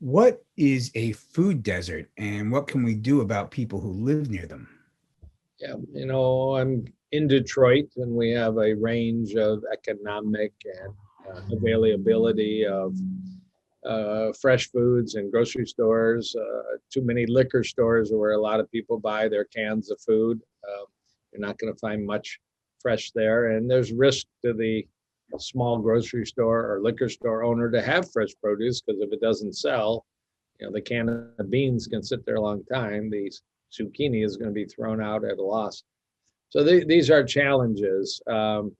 What is a food desert and what can we do about people who live near them? Yeah, I'm in Detroit, and we have a range of economic and availability of fresh foods and grocery stores. Too many liquor stores are where a lot of people buy their cans of food. You're not going to find much fresh there, and there's risk to the small grocery store or liquor store owner to have fresh produce, because if it doesn't sell, the can of beans can sit there a long time. The zucchini is going to be thrown out at a loss. So these are challenges, and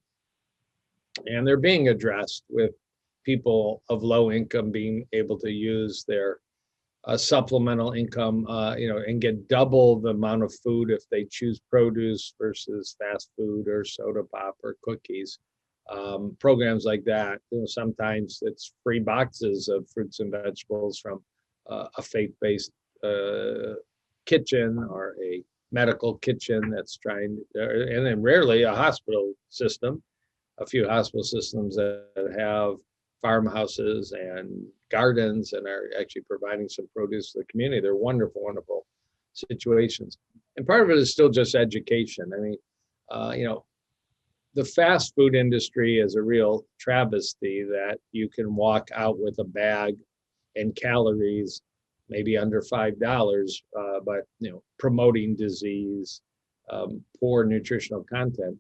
they're being addressed with people of low income being able to use their supplemental income, and get double the amount of food if they choose produce versus fast food or soda pop or cookies. Programs like that, sometimes it's free boxes of fruits and vegetables from a faith-based kitchen or a medical kitchen that's trying, and then rarely a hospital system. A few hospital systems that have farmhouses and gardens and are actually providing some produce to the community. They're wonderful, wonderful situations. And part of it is still just education. I mean, the fast food industry is a real travesty that you can walk out with a bag and calories maybe under $5, but promoting disease, poor nutritional content,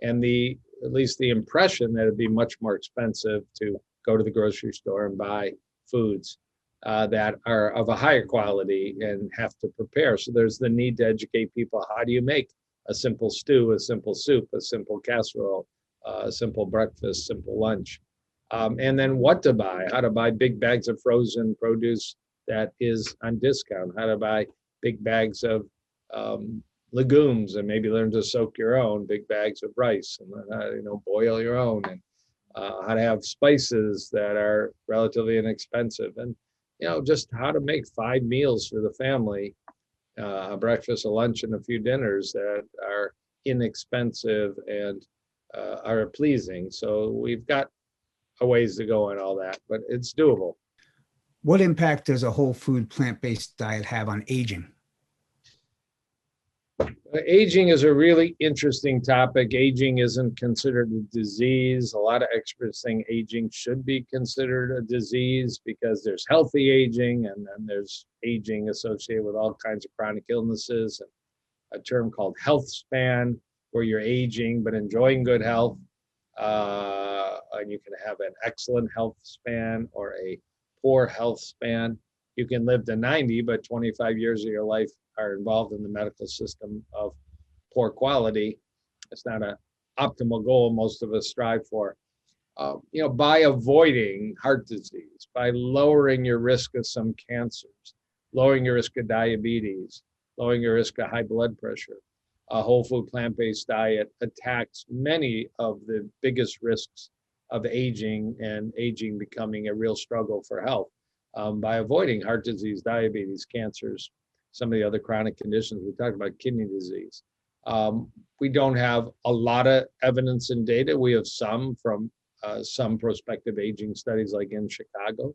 and at least the impression that it'd be much more expensive to go to the grocery store and buy foods that are of a higher quality and have to prepare. So there's the need to educate people. How do you make a simple stew, a simple soup, a simple casserole, a simple breakfast, simple lunch? And then what to buy, how to buy big bags of frozen produce that is on discount, how to buy big bags of legumes, and maybe learn to soak your own big bags of rice, and boil your own, and how to have spices that are relatively inexpensive, and just how to make 5 meals for the family, a breakfast, a lunch, and a few dinners that are inexpensive and are pleasing. So we've got a ways to go on all that, but it's doable. What impact does a whole food plant-based diet have on aging? Aging is a really interesting topic. Aging isn't considered a disease. A lot of experts think aging should be considered a disease because there's healthy aging, and then there's aging associated with all kinds of chronic illnesses, and a term called health span, where you're aging but enjoying good health. And you can have an excellent health span or a poor health span. You can live to 90, but 25 years of your life are involved in the medical system of poor quality. It's not an optimal goal most of us strive for. By avoiding heart disease, by lowering your risk of some cancers, lowering your risk of diabetes, lowering your risk of high blood pressure, a whole food plant-based diet attacks many of the biggest risks of aging, and aging becoming a real struggle for health, by avoiding heart disease, diabetes, cancers, some of the other chronic conditions. We talked about kidney disease. We don't have a lot of evidence and data. We have some from some prospective aging studies, like in Chicago,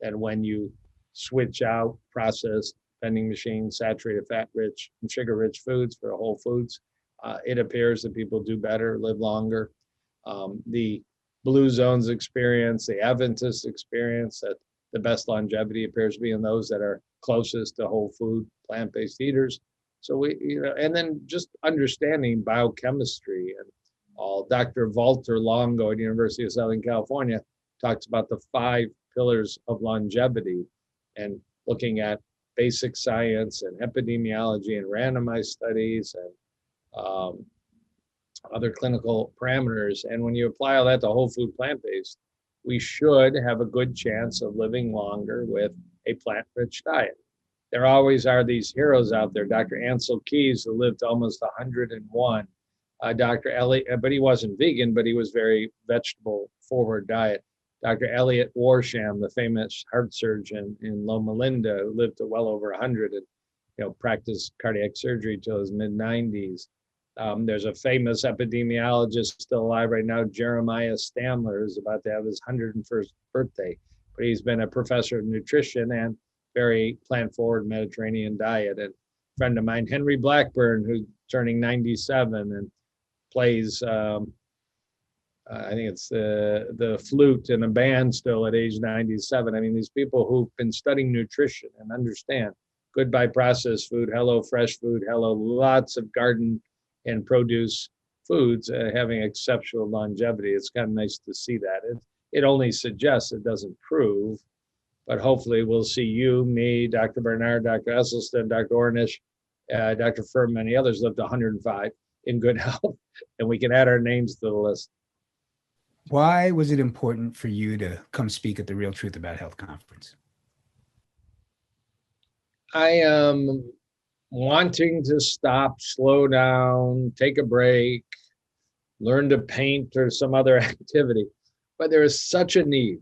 and when you switch out processed vending machines, saturated fat-rich and sugar-rich foods for whole foods, it appears that people do better, live longer. The Blue Zones experience, the Adventist experience, that the best longevity appears to be in those that are closest to whole food, plant-based eaters. So and then just understanding biochemistry and all. Dr. Walter Longo at University of Southern California talks about the 5 pillars of longevity, and looking at basic science and epidemiology and randomized studies and other clinical parameters. And when you apply all that to whole food plant-based, we should have a good chance of living longer with a plant-rich diet. There always are these heroes out there. Dr. Ansel Keys, who lived almost 101. Dr. Elliot, but he wasn't vegan, but he was very vegetable-forward diet. Dr. Elliot Warsham, the famous heart surgeon in Loma Linda, who lived to well over 100 and practiced cardiac surgery till his mid-90s. There's a famous epidemiologist still alive right now, Jeremiah Stamler, who's about to have his 101st birthday. but he's been a professor of nutrition and very plant-forward Mediterranean diet. And a friend of mine, Henry Blackburn, who's turning 97 and plays, I think it's the flute in a band still at age 97. I mean, these people who've been studying nutrition and understand goodbye processed food, hello fresh food, hello lots of garden and produce foods having exceptional longevity. It's kind of nice to see that. It only suggests, it doesn't prove, but hopefully we'll see you, me, Dr. Bernard, Dr. Esselstyn, Dr. Ornish, Dr. Furman, many others lived 105 in good health, and we can add our names to the list. Why was it important for you to come speak at the Real Truth About Health conference? I am wanting to stop, slow down, take a break, learn to paint or some other activity. But there is such a need,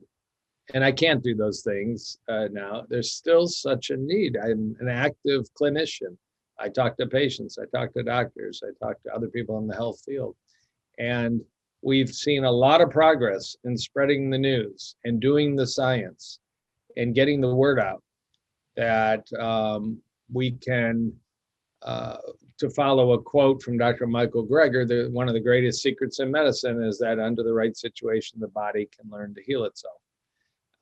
and I can't do those things now. There's still such a need. I'm an active clinician. I talk to patients, I talk to doctors, I talk to other people in the health field. And we've seen a lot of progress in spreading the news and doing the science and getting the word out that we can, to follow a quote from Dr. Michael Greger, one of the greatest secrets in medicine is that under the right situation, the body can learn to heal itself.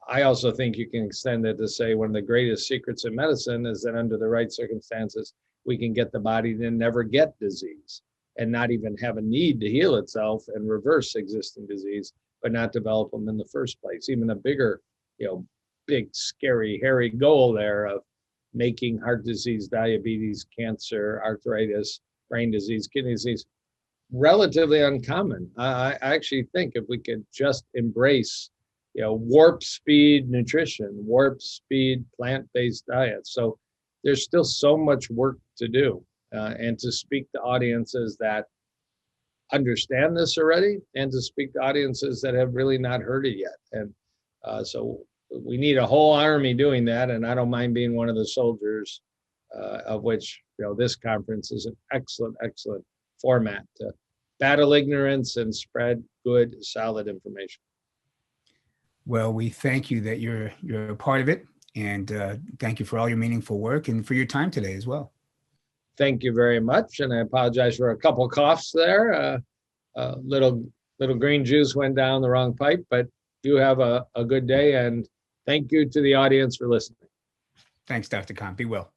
I also think you can extend it to say one of the greatest secrets in medicine is that under the right circumstances, we can get the body to never get disease and not even have a need to heal itself and reverse existing disease, but not develop them in the first place. Even a bigger, big, scary, hairy goal there of making heart disease, diabetes, cancer, arthritis, brain disease, kidney disease relatively uncommon. I actually think if we could just embrace, warp speed nutrition, warp speed plant-based diets. So there's still so much work to do, and to speak to audiences that understand this already, and to speak to audiences that have really not heard it yet. And so we need a whole army doing that, and I don't mind being one of the soldiers, of which this conference is an excellent, excellent format to battle ignorance and spread good, solid information. Well, we thank you that you're a part of it, and thank you for all your meaningful work and for your time today as well. Thank you very much, and I apologize for a couple coughs there. Little green juice went down the wrong pipe, but you have a good day, and thank you to the audience for listening. Thanks, Dr. Kahn. Be well.